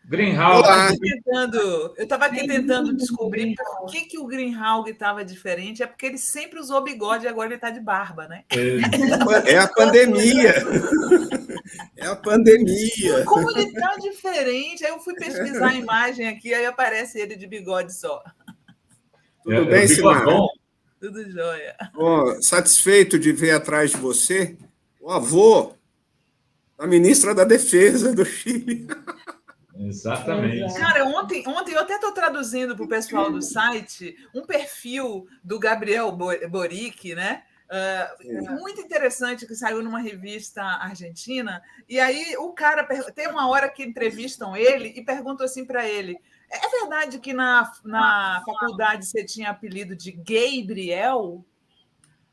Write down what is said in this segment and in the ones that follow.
Greenhalgh. Eu estava aqui tentando descobrir por que o Greenhalgh estava diferente. É porque ele sempre usou bigode e agora ele está de barba, né? É a pandemia. É a pandemia. Como ele está diferente? Aí eu fui pesquisar a imagem aqui, aí aparece ele de bigode só. Tudo bem, Sinara? Tudo jóia. Satisfeito de ver atrás de você o avô da ministra da Defesa do Chile. Exatamente. Cara, ontem eu até estou traduzindo para o pessoal do site um perfil do Gabriel Boric, né? Muito interessante, que saiu numa revista argentina. E aí o cara tem uma hora que entrevistam ele e perguntam assim para ele: é verdade que na faculdade você tinha apelido de Gabriel?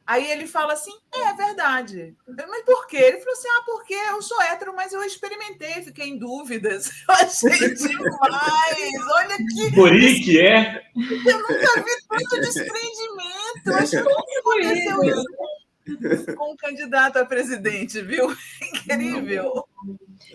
Aí ele fala assim, é verdade. Mas por quê? Ele falou assim, porque eu sou hétero, mas eu experimentei, fiquei em dúvidas. Eu achei demais. Olha que... Boric, é? Eu nunca vi tanto desprendimento. Acho que nunca aconteceu isso com um candidato a presidente, viu? Incrível.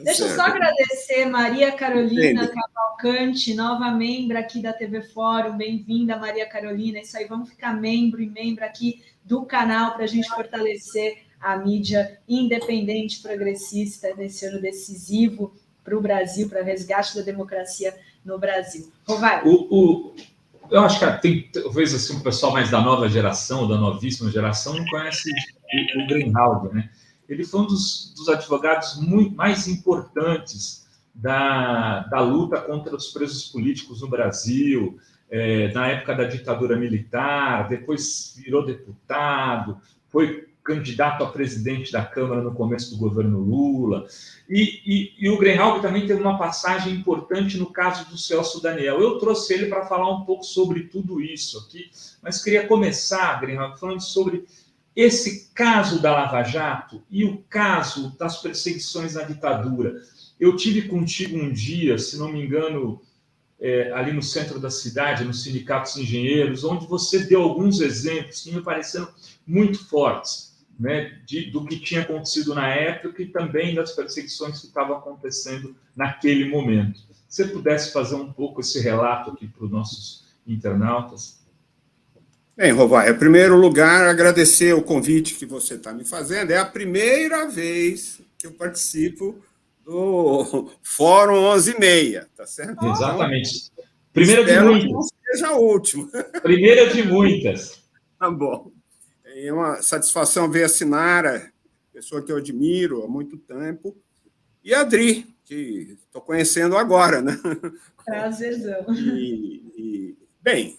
Deixa eu só agradecer Maria Carolina Cavalcante, nova membro aqui da TV Fórum. Bem-vinda, Maria Carolina. Isso aí, vamos ficar membro e membro aqui do canal para a gente fortalecer a mídia independente progressista nesse ano decisivo para o Brasil, para o resgate da democracia no Brasil. Eu acho que tem, talvez assim, o pessoal mais da nova geração, da novíssima geração, não conhece o Greenhalgh, né? Ele foi um dos advogados mais importantes da luta contra os presos políticos no Brasil, na época da ditadura militar, depois virou deputado, foi candidato a presidente da Câmara no começo do governo Lula. E o Greenhalgh também teve uma passagem importante no caso do Celso Daniel. Eu trouxe ele para falar um pouco sobre tudo isso aqui, mas queria começar, Greenhalgh, falando sobre esse caso da Lava Jato e o caso das perseguições na ditadura. Eu tive contigo um dia, se não me engano, ali no centro da cidade, no Sindicato dos Engenheiros, onde você deu alguns exemplos que me pareceram muito fortes, né, do que tinha acontecido na época e também das perseguições que estavam acontecendo naquele momento. Se você pudesse fazer um pouco esse relato aqui para os nossos internautas. Bem, Rovai, em primeiro lugar, agradecer o convite que você está me fazendo. É a primeira vez que eu participo do Fórum 11h30, tá certo? Exatamente. Primeira de muitas. Que não seja a última. Primeira de muitas. Tá bom. É uma satisfação ver a Sinara, pessoa que eu admiro há muito tempo, e a Adri, que estou conhecendo agora, né? Prazerzão. Bem,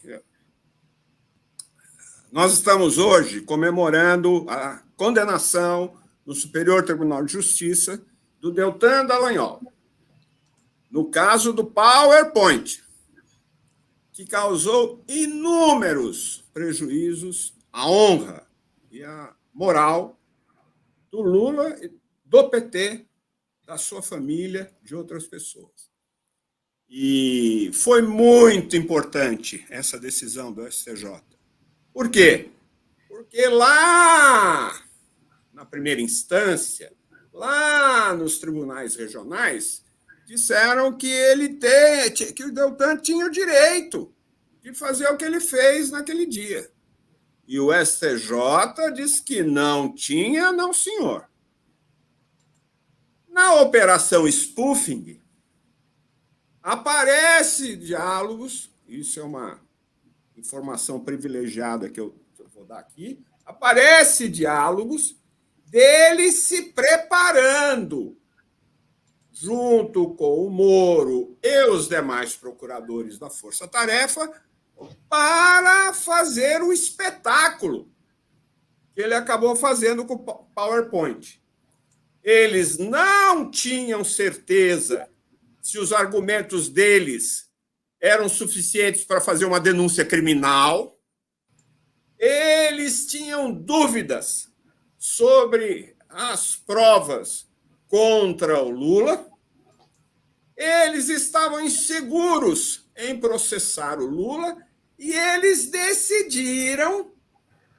nós estamos hoje comemorando a condenação no Superior Tribunal de Justiça do Deltan Dallagnol, no caso do PowerPoint, que causou inúmeros prejuízos à honra e à moral do Lula, do PT, da sua família, de outras pessoas. E foi muito importante essa decisão do STJ. Por quê? Porque lá, na primeira instância, lá nos tribunais regionais, disseram que que o Deltan tinha o direito de fazer o que ele fez naquele dia. E o STJ disse que não tinha, não, senhor. Na operação spoofing, aparece diálogos, isso é uma informação privilegiada que eu vou dar aqui, aparece diálogos dele se preparando, junto com o Moro e os demais procuradores da Força Tarefa, para fazer o espetáculo que ele acabou fazendo com o PowerPoint. Eles não tinham certeza se os argumentos deles eram suficientes para fazer uma denúncia criminal. Eles tinham dúvidas sobre as provas contra o Lula. Eles estavam inseguros em processar o Lula e eles decidiram,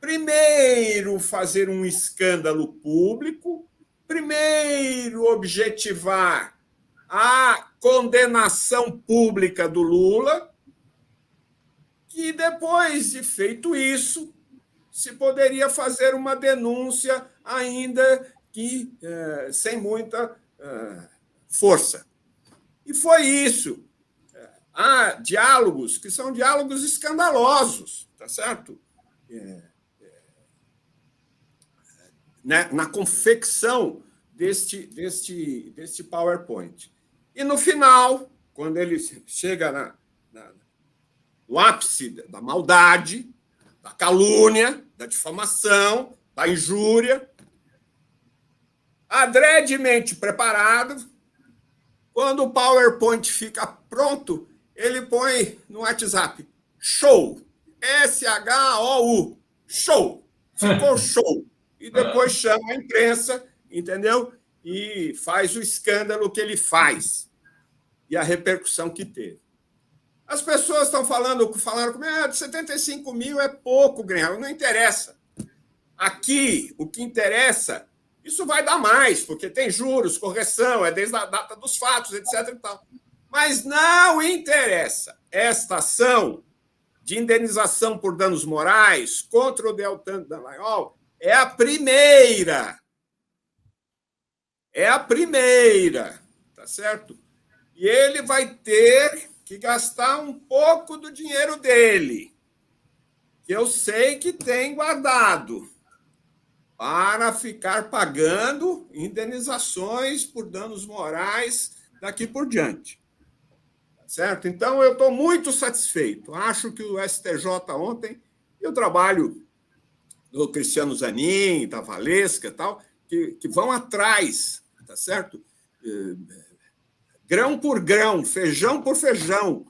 primeiro, fazer um escândalo público, primeiro, objetivar a condenação pública do Lula, que depois de feito isso, se poderia fazer uma denúncia, ainda que sem muita força. E foi isso. Há diálogos que são diálogos escandalosos, tá certo? Na confecção deste PowerPoint. E, no final, quando ele chega no ápice da maldade, da calúnia, da difamação, da injúria, adredemente preparado, quando o PowerPoint fica pronto, ele põe no WhatsApp, show, S-H-O-U, show, ficou show. E depois chama a imprensa, entendeu? E faz o escândalo que ele faz e a repercussão que teve. As pessoas estão falaram comigo, de 75 mil é pouco, Grêmio, não interessa. Aqui, o que interessa, isso vai dar mais, porque tem juros, correção, é desde a data dos fatos, etc. E tal. Mas não interessa. Esta ação de indenização por danos morais contra o Deltan Dallagnol é a primeira. É a primeira, tá certo? E ele vai ter que gastar um pouco do dinheiro dele, que eu sei que tem guardado, para ficar pagando indenizações por danos morais daqui por diante. Tá certo? Então, eu estou muito satisfeito. Acho que o STJ ontem, e o trabalho do Cristiano Zanin, da Valesca e tal, que vão atrás, tá certo? Grão por grão, feijão por feijão,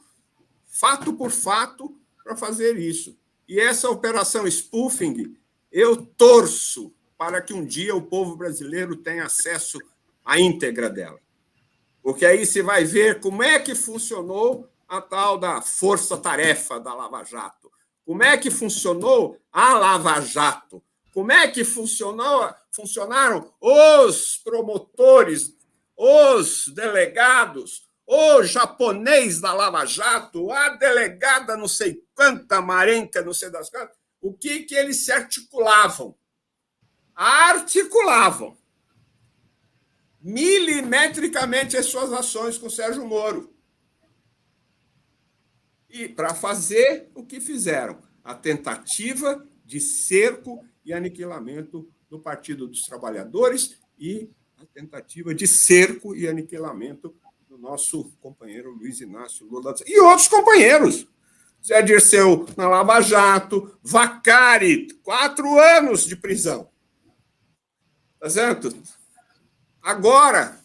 fato por fato, para fazer isso. E essa operação spoofing, eu torço para que um dia o povo brasileiro tenha acesso à íntegra dela. Porque aí você vai ver como é que funcionou a tal da força-tarefa da Lava Jato. Como é que funcionou a Lava Jato? Como é que funcionaram os promotores, os delegados, o japonês da Lava Jato, a delegada não sei quanta, marenca, não sei das quantas, o que eles se articulavam? Articulavam milimetricamente as suas ações com Sérgio Moro. E para fazer o que fizeram, a tentativa de cerco e aniquilamento do Partido dos Trabalhadores e a tentativa de cerco e aniquilamento do nosso companheiro Luiz Inácio Lula e outros companheiros. Zé Dirceu na Lava Jato, Vacari, 4 anos de prisão. Tá certo? Agora,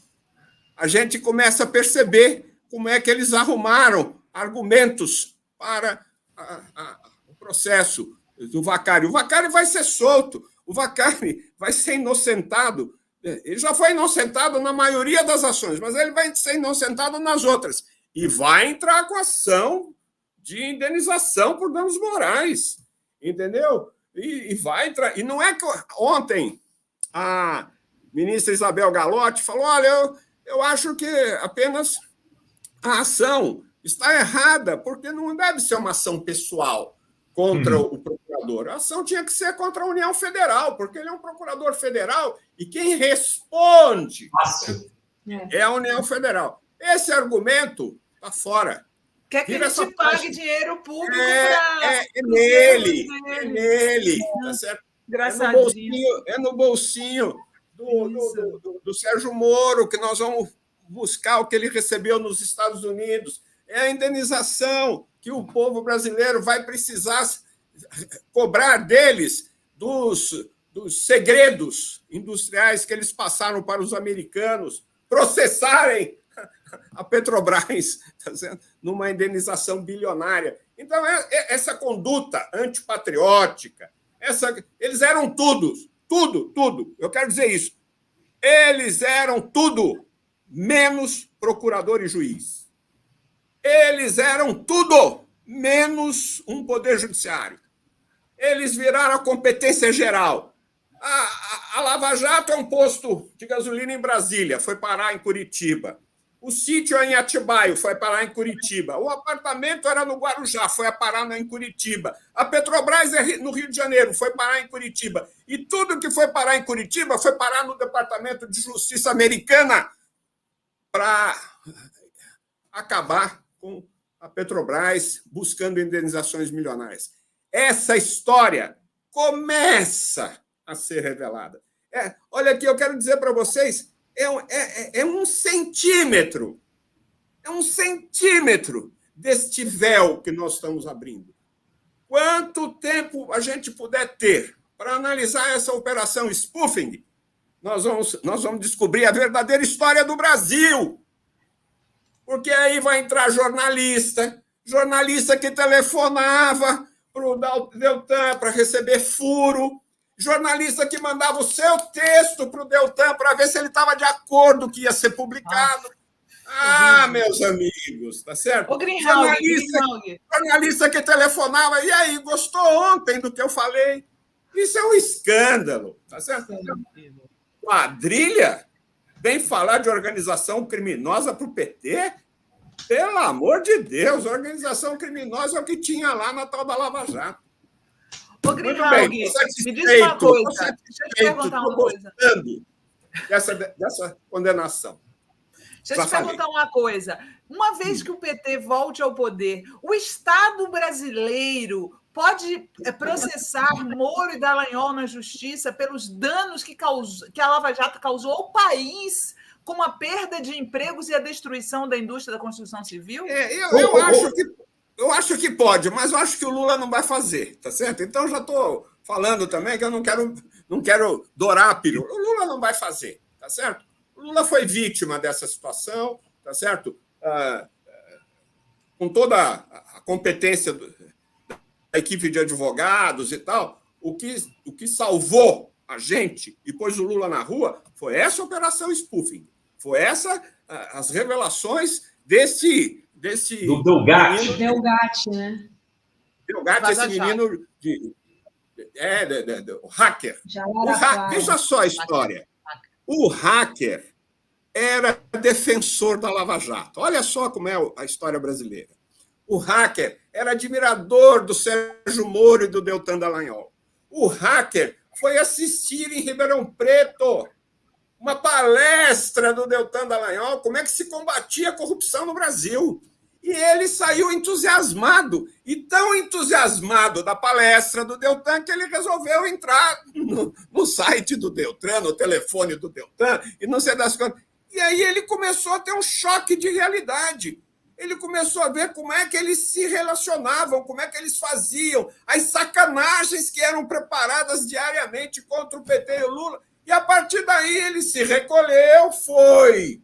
a gente começa a perceber como é que eles arrumaram argumentos para o processo do Vacari. O Vacari vai ser solto, o Vacari vai ser inocentado. Ele já foi inocentado na maioria das ações, mas ele vai ser inocentado nas outras. E vai entrar com ação de indenização por danos morais. Entendeu? E vai entrar. E não é que ontem a ministra Isabel Galotti falou: olha, eu acho que apenas a ação está errada, porque não deve ser uma ação pessoal contra o procurador. A ação tinha que ser contra a União Federal, porque ele é um procurador federal e quem responde é a União Federal. Esse argumento está fora. Quer que ele te pague dinheiro público para... É nele. Tá certo? É no bolsinho do Sérgio Moro que nós vamos buscar o que ele recebeu nos Estados Unidos. É a indenização que o povo brasileiro vai precisar cobrar deles dos segredos industriais que eles passaram para os americanos processarem a Petrobras, tá vendo? Numa indenização bilionária. Então, essa conduta antipatriótica, eles eram tudo. Eu quero dizer isso. Eles eram tudo, menos procurador e juiz. Eles eram tudo, menos um poder judiciário. Eles viraram a competência geral. A Lava Jato é um posto de gasolina em Brasília, foi parar em Curitiba. O sítio em Atibaia foi parar em Curitiba. O apartamento era no Guarujá, foi parar em Curitiba. A Petrobras no Rio de Janeiro, foi parar em Curitiba. E tudo que foi parar em Curitiba foi parar no Departamento de Justiça americana para acabar com a Petrobras buscando indenizações milionárias. Essa história começa a ser revelada. Olha aqui, eu quero dizer para vocês, é um centímetro deste véu que nós estamos abrindo. Quanto tempo a gente puder ter para analisar essa operação spoofing, nós vamos descobrir a verdadeira história do Brasil. Porque aí vai entrar jornalista que telefonava para o Deltan para receber furo, jornalista que mandava o seu texto para o Deltan para ver se ele estava de acordo que ia ser publicado. Meus amigos, tá certo? O Greenhalgh. Jornalista que telefonava, e aí, gostou ontem do que eu falei? Isso é um escândalo, tá certo? Quadrilha? Vem falar de organização criminosa para o PT? Pelo amor de Deus, organização criminosa é o que tinha lá na tal da Lava Jato. Ô, Greenhalgh, me diz uma coisa. Deixa eu te perguntar uma coisa. Dessa condenação. Deixa eu te perguntar uma coisa. Uma vez que o PT volte ao poder, o Estado brasileiro pode processar Moro e Dallagnol na justiça pelos danos que a Lava Jato causou ao país, como a perda de empregos e a destruição da indústria da construção civil? Eu acho que pode, mas eu acho que o Lula não vai fazer, tá certo? Então, já estou falando também que eu não quero dourar a pílula. O Lula não vai fazer, tá certo? O Lula foi vítima dessa situação, tá certo? Com toda a competência da equipe de advogados e tal, o que salvou a gente e pôs o Lula na rua foi essa operação spoofing, foi as revelações desse do Delgatti, né? Delgatti, esse menino o hacker. Veja só a história. O hacker era defensor da Lava Jato. Olha só como é a história brasileira. O hacker era admirador do Sérgio Moro e do Deltan Dallagnol. O hacker foi assistir em Ribeirão Preto uma palestra do Deltan Dallagnol, como é que se combatia a corrupção no Brasil. E ele saiu entusiasmado, e tão entusiasmado da palestra do Deltan que ele resolveu entrar no site do Deltan, no telefone do Deltan, e não sei das quantas. E aí ele começou a ter um choque de realidade. Ele começou a ver como é que eles se relacionavam, como é que eles faziam, as sacanagens que eram preparadas diariamente contra o PT e o Lula. E, a partir daí, ele se recolheu, foi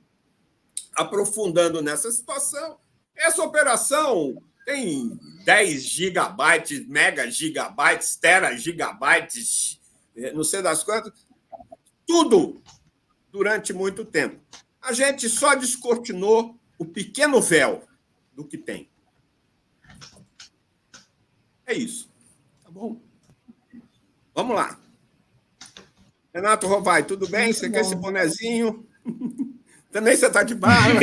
aprofundando nessa situação. Essa operação tem 10 gigabytes, mega gigabytes, tera gigabytes, não sei das quantas, tudo durante muito tempo. A gente só descortinou o pequeno véu do que tem. É isso. Tá bom? Vamos lá. Renato Rovai, tudo bem? Muito você bom. Quer esse bonezinho? Também você está de barba.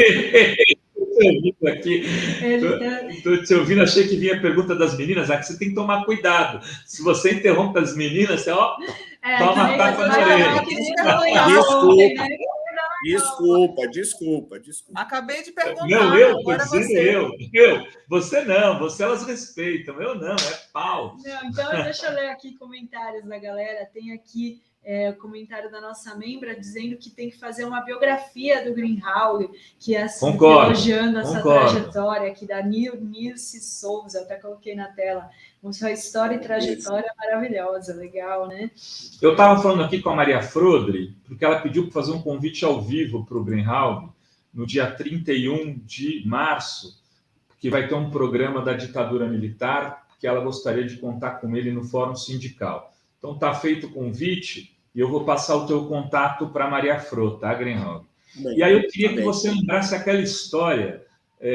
Estou te ouvindo, achei que vinha a pergunta das meninas. Que você tem que tomar cuidado. Se você interrompe as meninas, você toma tapa na orelha. Desculpa. Acabei de perguntar. Não, eu, eu. Você não, você elas respeitam. Eu não, é pau. Não, então, deixa eu ler aqui comentários da galera. Tem aqui o comentário da nossa membra dizendo que tem que fazer uma biografia do Greenhalgh, que é assim, elogiando essa trajetória aqui da Nilce Souza, até coloquei na tela. Uma história e trajetória maravilhosa, legal, né? Eu estava falando aqui com a Maria Frodri, porque ela pediu para fazer um convite ao vivo para o Greenhalgh no dia 31 de março, que vai ter um programa da ditadura militar, que ela gostaria de contar com ele no Fórum Sindical. Então, está feito o convite e eu vou passar o teu contato para a Maria Fro, tá, Greenhalgh? E aí eu queria que você lembrasse aquela história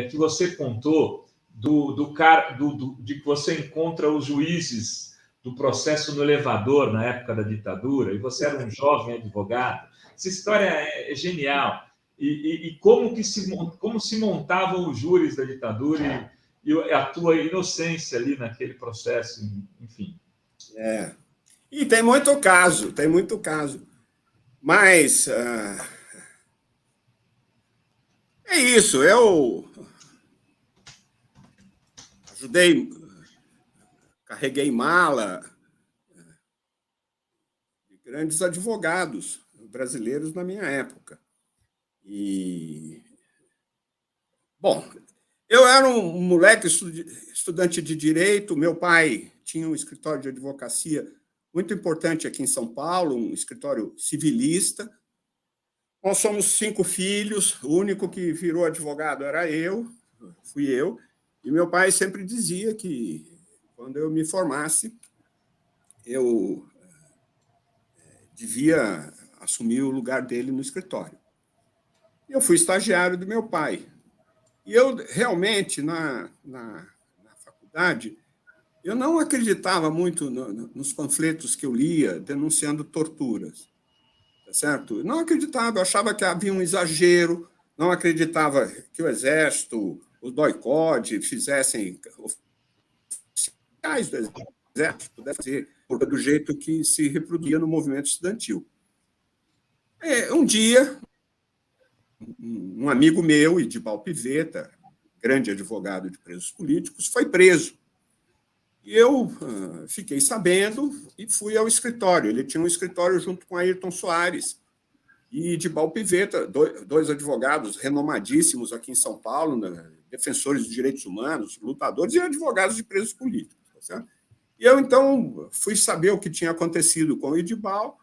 que você contou de que você encontra os juízes do processo no elevador na época da ditadura, e você era um jovem advogado. Essa história é genial. e como se montavam os júris da ditadura e a tua inocência ali naquele processo, enfim. E tem muito caso. Mas é isso, eu ajudei, carreguei mala de grandes advogados brasileiros na minha época. Bom, eu era um moleque estudante de direito, meu pai tinha um escritório de advocacia muito importante aqui em São Paulo, um escritório civilista. Nós somos 5 filhos, o único que virou advogado fui eu, e meu pai sempre dizia que, quando eu me formasse, eu devia assumir o lugar dele no escritório. Eu fui estagiário do meu pai. E eu, realmente, na faculdade, eu não acreditava muito nos panfletos que eu lia denunciando torturas. Tá certo? Eu não acreditava, eu achava que havia um exagero, não acreditava que o Exército, o DOI-CODE, fizessem oficiais do Exército, pudesse fazer do jeito que se reproduzia no movimento estudantil. Um dia, um amigo meu, Edibal Pivetta, grande advogado de presos políticos, foi preso. E eu fiquei sabendo e fui ao escritório. Ele tinha um escritório junto com Ayrton Soares e Edibal Pivetta, 2 advogados renomadíssimos aqui em São Paulo, né, defensores de direitos humanos, lutadores e advogados de presos políticos. Tá certo? E eu, então, fui saber o que tinha acontecido com o Edibal,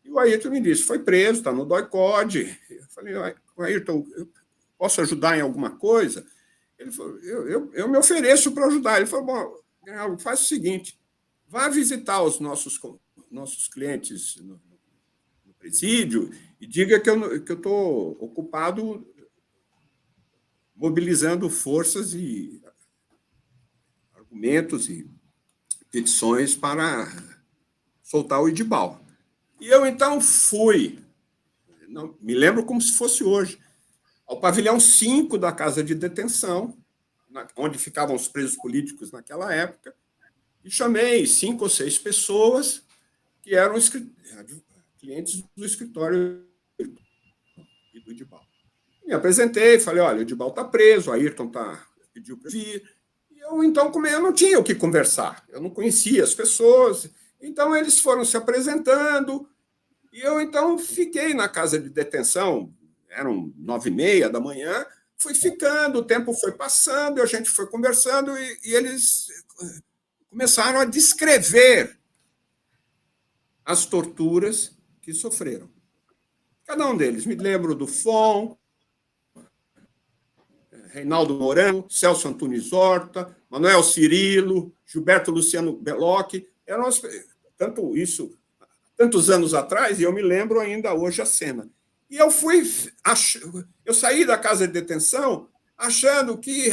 e o Ayrton me disse, foi preso, está no DOI-CODE. Eu falei, Ayrton, eu posso ajudar em alguma coisa? Ele falou, eu me ofereço para ajudar. Ele falou, bom, faz o seguinte, vá visitar os nossos clientes no presídio e diga que eu estou ocupado mobilizando forças e argumentos e petições para soltar o Edibal. E eu, então, fui, não, me lembro como se fosse hoje, ao pavilhão 5 da Casa de Detenção, onde ficavam os presos políticos naquela época, e chamei 5 ou 6 pessoas que eram clientes do escritório e do Edibal. Me apresentei, falei, olha, o Edibal está preso, o Ayrton pediu para vir. E eu, então, eu não tinha o que conversar, eu não conhecia as pessoas, então eles foram se apresentando, e eu, então, fiquei na Casa de Detenção, eram 9h30 da manhã, fui ficando, o tempo foi passando, a gente foi conversando, e eles começaram a descrever as torturas que sofreram. Cada um deles. Me lembro do Fon, Reinaldo Mourão, Celso Antunes Horta, Manuel Cirilo, Gilberto Luciano Bellocchi. Eram tantos anos atrás, e eu me lembro ainda hoje a cena. E eu saí da Casa de Detenção achando que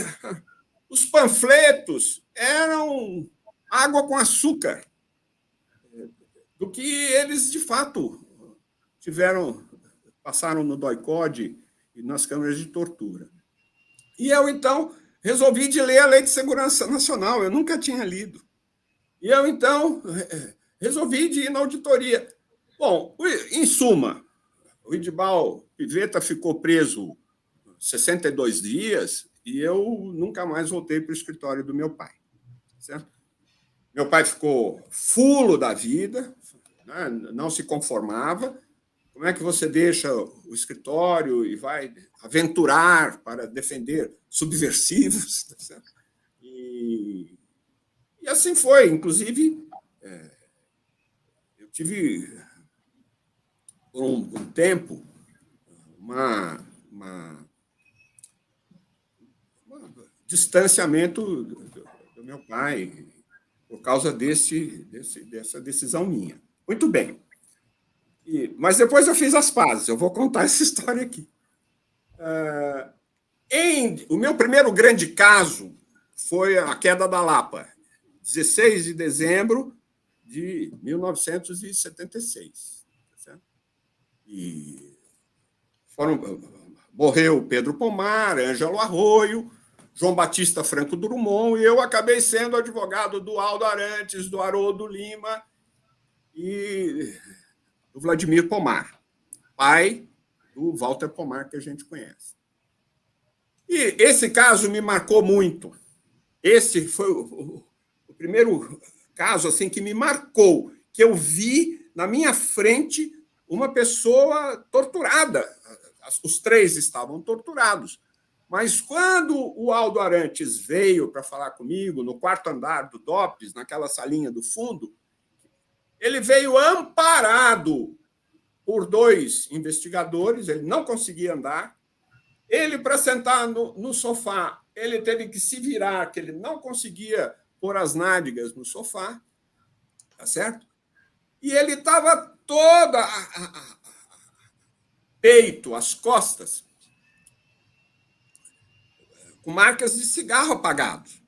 os panfletos eram água com açúcar, do que eles, de fato, passaram no DOI-CODE e nas câmaras de tortura. E eu, então, resolvi de ler a Lei de Segurança Nacional, eu nunca tinha lido. E eu, então, resolvi de ir na auditoria. Bom, em suma, o Edibal Pivetta ficou preso 62 dias e eu nunca mais voltei para o escritório do meu pai. Certo? Meu pai ficou fulo da vida, né? Não se conformava. Como é que você deixa o escritório e vai aventurar para defender subversivos? Tá certo? E assim foi. Inclusive, eu tive, por um tempo, um distanciamento do meu pai por causa dessa decisão minha. Muito bem. Mas depois eu fiz as pazes, eu vou contar essa história aqui. O meu primeiro grande caso foi a queda da Lapa, 16 de dezembro de 1976. Certo? E foram morreu Pedro Pomar, Ângelo Arroio, João Batista Franco Drummond, e eu acabei sendo advogado do Aldo Arantes, do Haroldo Lima e do Vladimir Pomar, pai do Walter Pomar, que a gente conhece. E esse caso me marcou muito. Esse foi o primeiro caso assim, que me marcou, que eu vi na minha frente uma pessoa torturada. Os três estavam torturados. Mas quando o Aldo Arantes veio para falar comigo, no quarto andar do DOPS, naquela salinha do fundo, ele veio amparado por 2 investigadores, ele não conseguia andar. Ele, para sentar no sofá, ele teve que se virar, que ele não conseguia pôr as nádegas no sofá, tá certo? E ele estava toda peito, as costas, com marcas de cigarro apagados.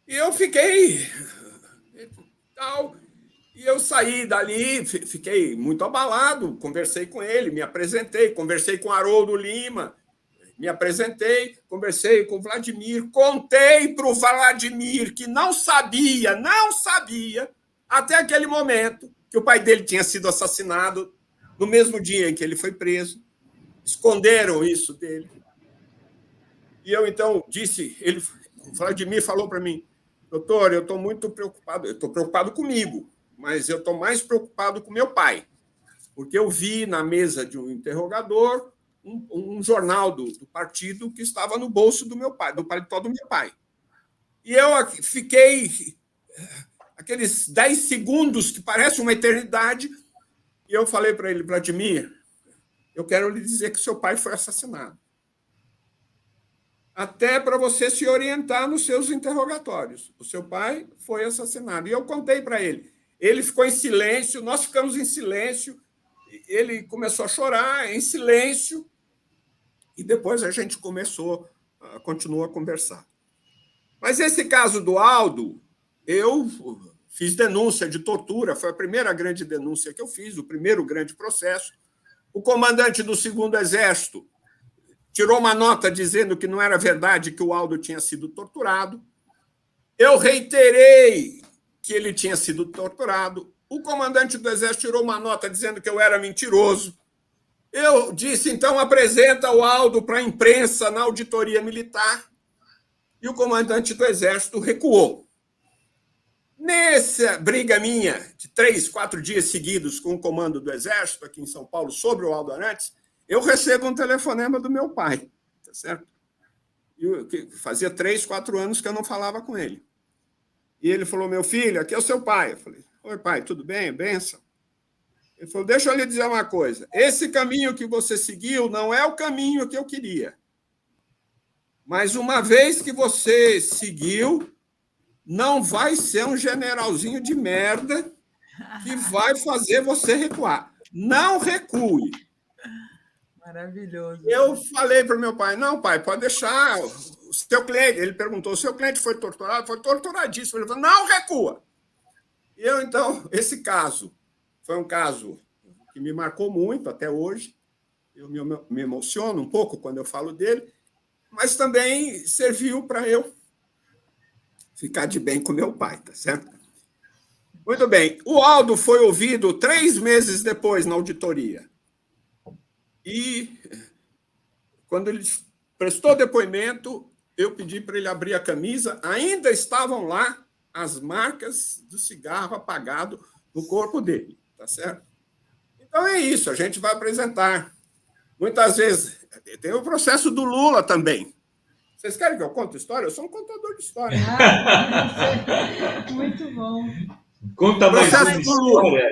E eu fiquei... E eu saí dali, fiquei muito abalado, conversei com ele, me apresentei, conversei com Haroldo Lima, me apresentei, conversei com o Vladimir, contei para o Vladimir que não sabia, até aquele momento, que o pai dele tinha sido assassinado no mesmo dia em que ele foi preso. Esconderam isso dele. E eu, então, disse, o Vladimir falou para mim, doutor, eu estou muito preocupado, eu estou preocupado comigo, mas eu estou mais preocupado com meu pai, porque eu vi na mesa de um interrogador um jornal do partido que estava no bolso do meu pai, do paletó do meu pai. E eu fiquei aqueles 10 segundos que parece uma eternidade, e eu falei para ele, Vladimir, eu quero lhe dizer que seu pai foi assassinado. Até para você se orientar nos seus interrogatórios. O seu pai foi assassinado. E eu contei para ele. Ele ficou em silêncio, nós ficamos em silêncio, ele começou a chorar em silêncio, e depois a gente continuou a conversar. Mas esse caso do Aldo, eu fiz denúncia de tortura, foi a primeira grande denúncia que eu fiz, o primeiro grande processo. O comandante do 2º Exército tirou uma nota dizendo que não era verdade que o Aldo tinha sido torturado. Eu reiterei que ele tinha sido torturado. O comandante do Exército tirou uma nota dizendo que eu era mentiroso. Eu disse, então, apresenta o Aldo para a imprensa na auditoria militar. E o comandante do Exército recuou. Nessa briga minha, de 3, 4 dias seguidos com o comando do Exército, aqui em São Paulo, sobre o Aldo Arantes, eu recebo um telefonema do meu pai, tá certo? Fazia 3, 4 anos que eu não falava com ele. E ele falou, meu filho, aqui é o seu pai. Eu falei, oi, pai, tudo bem? Benção. Ele falou, deixa eu lhe dizer uma coisa. Esse caminho que você seguiu não é o caminho que eu queria. Mas uma vez que você seguiu, não vai ser um generalzinho de merda que vai fazer você recuar. Não recue. Maravilhoso. Eu falei para o meu pai, não, pai, pode deixar. O seu cliente, ele perguntou, o seu cliente foi torturado? Foi torturadíssimo. Ele falou, não recua. E eu, então, esse caso foi um caso que me marcou muito até hoje. Eu me emociono um pouco quando eu falo dele, mas também serviu para eu ficar de bem com meu pai, tá certo? Muito bem. O Aldo foi ouvido 3 meses depois na auditoria. E quando ele prestou depoimento, eu pedi para ele abrir a camisa, ainda estavam lá as marcas do cigarro apagado no corpo dele, tá certo? Então é isso, a gente vai apresentar. Muitas vezes, tem o processo do Lula também. Vocês querem que eu conte história? Eu sou um contador de história. Muito bom. Conta mais uma história,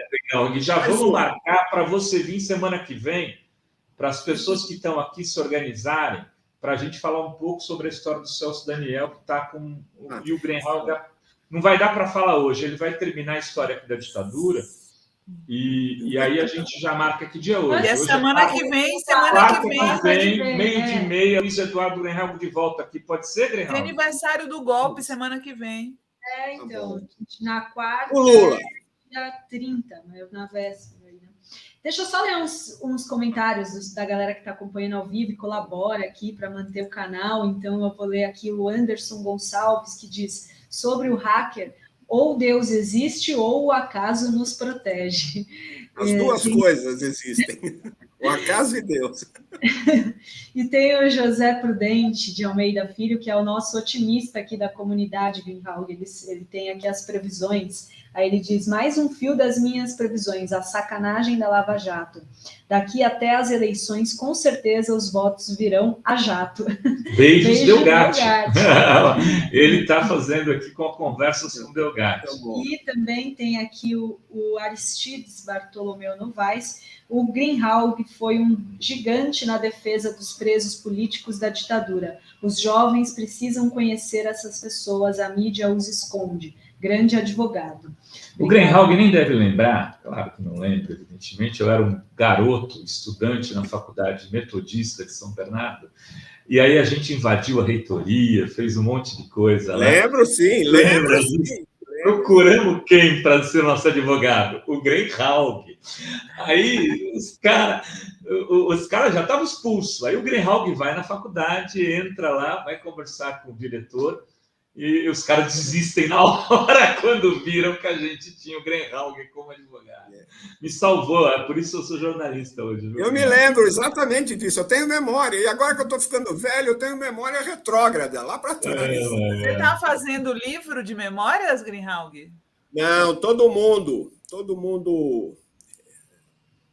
e já vamos marcar para você vir semana que vem, para as pessoas que estão aqui se organizarem, para a gente falar um pouco sobre a história do Celso Daniel, que está com e o Greenhalgh. Não vai dar para falar hoje, ele vai terminar a história aqui da ditadura, e aí a gente já marca que dia hoje. E hoje semana que vem, meio de meia, Luiz Eduardo Greenhalgh de volta aqui. Pode ser, Greenhalgh? Tem aniversário do golpe semana que vem. Então, na quarta, o Lula. dia 30, na véspera. Deixa eu só ler uns comentários da galera que está acompanhando ao vivo e colabora aqui para manter o canal. Então, eu vou ler aqui o Anderson Gonçalves, que diz sobre o hacker: ou Deus existe ou o acaso nos protege. As duas coisas existem, o acaso e Deus. E tem o José Prudente de Almeida Filho, que é o nosso otimista aqui da comunidade Greenhalgh. Ele tem aqui as previsões. Aí ele diz: mais um fio das minhas previsões, a sacanagem da Lava Jato. Daqui até as eleições, com certeza os votos virão a jato. Beijos, Delgatti. Ele está fazendo aqui com conversas com Delgatti. E também tem aqui o Aristides Bartolomeu Novaes. O Greenhalgh foi um gigante na defesa dos presos políticos da ditadura. Os jovens precisam conhecer essas pessoas, a mídia os esconde. Grande advogado. O Greenhalgh nem deve lembrar, claro que não lembro, evidentemente, eu era um garoto, estudante na faculdade metodista de São Bernardo, e aí a gente invadiu a reitoria, fez um monte de coisa lá. Lembro sim, lembro sim. Procuramos quem para ser nosso advogado? O Greenhalgh. Aí os caras já estavam expulsos. Aí o Greenhalgh vai na faculdade, entra lá, vai conversar com o diretor, e os caras desistem na hora quando viram que a gente tinha o Greenhalgh como advogado. Me salvou, é por isso eu sou jornalista hoje. Viu? Eu me lembro exatamente disso, eu tenho memória, e agora que eu estou ficando velho, eu tenho memória retrógrada, lá para trás. Você está fazendo livro de memórias, Greenhalgh? Não, todo mundo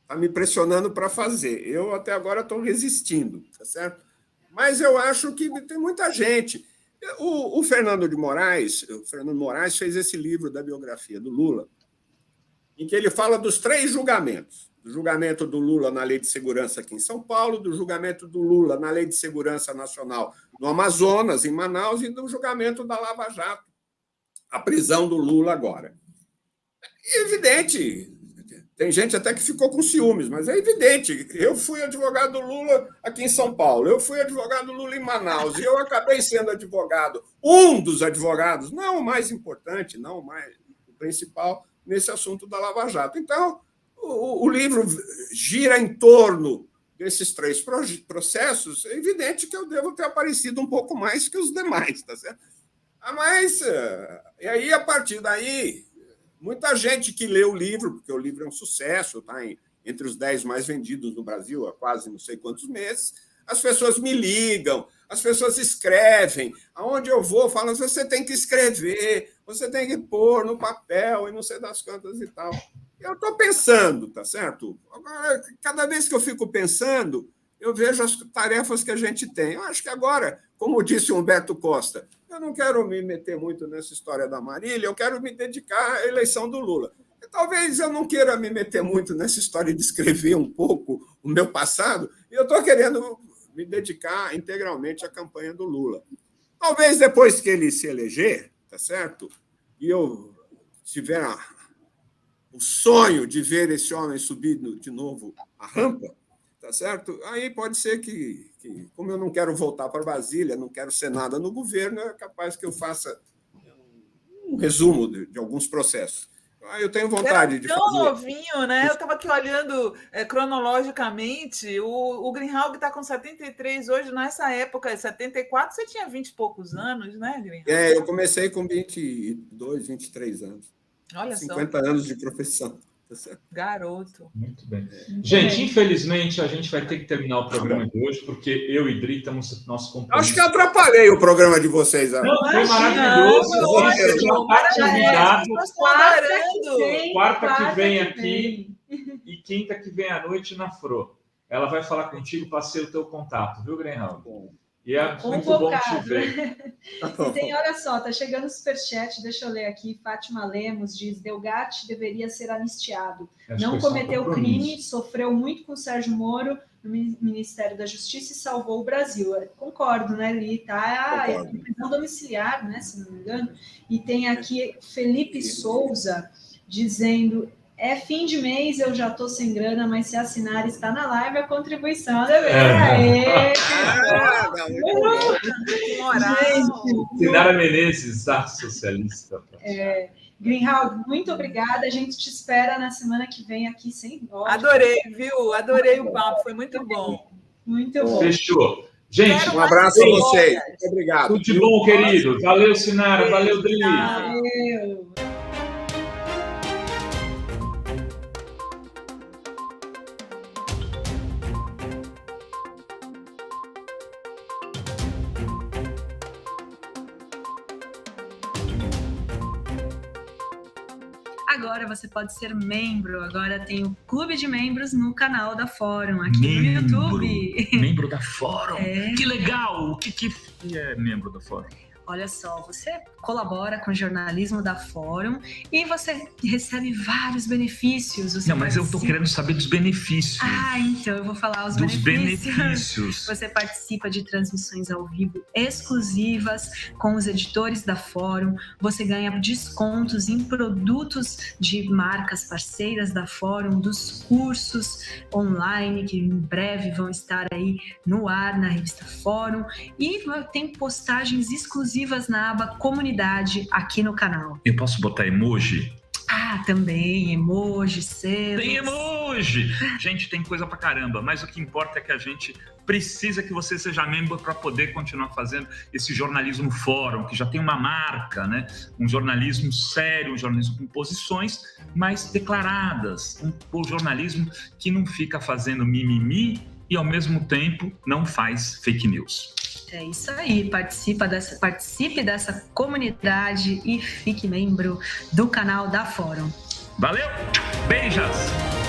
está me pressionando para fazer. Eu até agora estou resistindo, tá certo? Mas eu acho que tem muita gente. O Fernando Moraes fez esse livro da biografia do Lula, em que ele fala dos 3 julgamentos. Do julgamento do Lula na Lei de Segurança aqui em São Paulo, do julgamento do Lula na Lei de Segurança Nacional no Amazonas, em Manaus, e do julgamento da Lava Jato, a prisão do Lula agora. É evidente, tem gente até que ficou com ciúmes, mas é evidente. Eu fui advogado do Lula aqui em São Paulo, eu fui advogado do Lula em Manaus, e eu acabei sendo advogado, um dos advogados, não o mais importante, não o principal, nesse assunto da Lava Jato. Então, o livro gira em torno desses 3 processos. É evidente que eu devo ter aparecido um pouco mais que os demais, tá certo? Mas, e aí, a partir daí, muita gente que lê o livro, porque o livro é um sucesso, está entre os 10 mais vendidos no Brasil há quase não sei quantos meses, as pessoas me ligam, as pessoas escrevem. Aonde eu vou, falam: você tem que escrever, você tem que pôr no papel e não sei das quantas e tal. Eu estou pensando, tá certo? Agora, cada vez que eu fico pensando, eu vejo as tarefas que a gente tem. Eu acho que agora, como disse Humberto Costa, eu não quero me meter muito nessa história da Marília, eu quero me dedicar à eleição do Lula. E talvez eu não queira me meter muito nessa história de escrever um pouco o meu passado, e eu estou querendo me dedicar integralmente à campanha do Lula. Talvez depois que ele se eleger, tá certo? E eu tiver o sonho de ver esse homem subir de novo a rampa, tá certo? Aí pode ser que como eu não quero voltar para Brasília, não quero ser nada no governo, é capaz que eu faça um resumo de alguns processos. Eu tenho vontade de fazer. Tão novinho, né? Eu estava aqui olhando cronologicamente, o Greenhalgh está com 73 hoje, nessa época, 74, você tinha 20 e poucos anos, né, Greenhalgh? Eu comecei com 22, 23 anos. Olha 50 só. anos de profissão. Garoto. Muito bem. Gente, infelizmente, a gente vai ter que terminar o programa de hoje, porque eu e Dri estamos no nosso compromisso. Acho que atrapalhei o programa de vocês. Não, foi maravilhoso. Você já está convidado. Quarta que vem aqui e quinta que vem à noite na Fro. Ela vai falar contigo, passei o teu contato, viu, Greenhalgh? E é muito bom te ver. E tem, olha só, tá chegando o superchat, deixa eu ler aqui. Fátima Lemos diz: Delgatti deveria ser anistiado. Não cometeu crime, sofreu muito com o Sérgio Moro no Ministério da Justiça e salvou o Brasil. Eu concordo, né, Li? Tá em prisão domiciliar, né, se não me engano. E tem aqui Felipe Souza dizendo: É fim de mês, eu já estou sem grana, mas se assinar está na live a contribuição. Aê! Sinara Menezes, arte socialista. Greenhalgh, muito obrigada. A gente te espera na semana que vem aqui sem dó. Adorei, viu? Adorei o papo, foi muito bom. Muito bom. Fechou. Gente, um abraço a vocês. Muito obrigado. Tudo de bom, querido. Valeu, Sinara. Valeu, Dri. Valeu. Agora você pode ser membro. Agora tem o Clube de Membros no canal da Fórum, aqui no YouTube. Membro da Fórum? Que legal! O que é membro da Fórum? Olha só, você colabora com o jornalismo da Fórum e você recebe vários benefícios. Não, mas eu estou querendo saber dos benefícios. Então eu vou falar os benefícios. Você participa de transmissões ao vivo exclusivas com os editores da Fórum. Você ganha descontos em produtos de marcas parceiras da Fórum, dos cursos online que em breve vão estar aí no ar na revista Fórum. E tem postagens exclusivas na aba Comunidade aqui no canal. Eu posso botar emoji? Também, emoji, selos. Tem emoji! Gente, tem coisa pra caramba, mas o que importa é que a gente precisa que você seja membro para poder continuar fazendo esse jornalismo Fórum, que já tem uma marca, né? Um jornalismo sério, um jornalismo com posições mais declaradas, um jornalismo que não fica fazendo mimimi e, ao mesmo tempo, não faz fake news. É isso aí, participe dessa comunidade e fique membro do canal da Fórum. Valeu, beijos!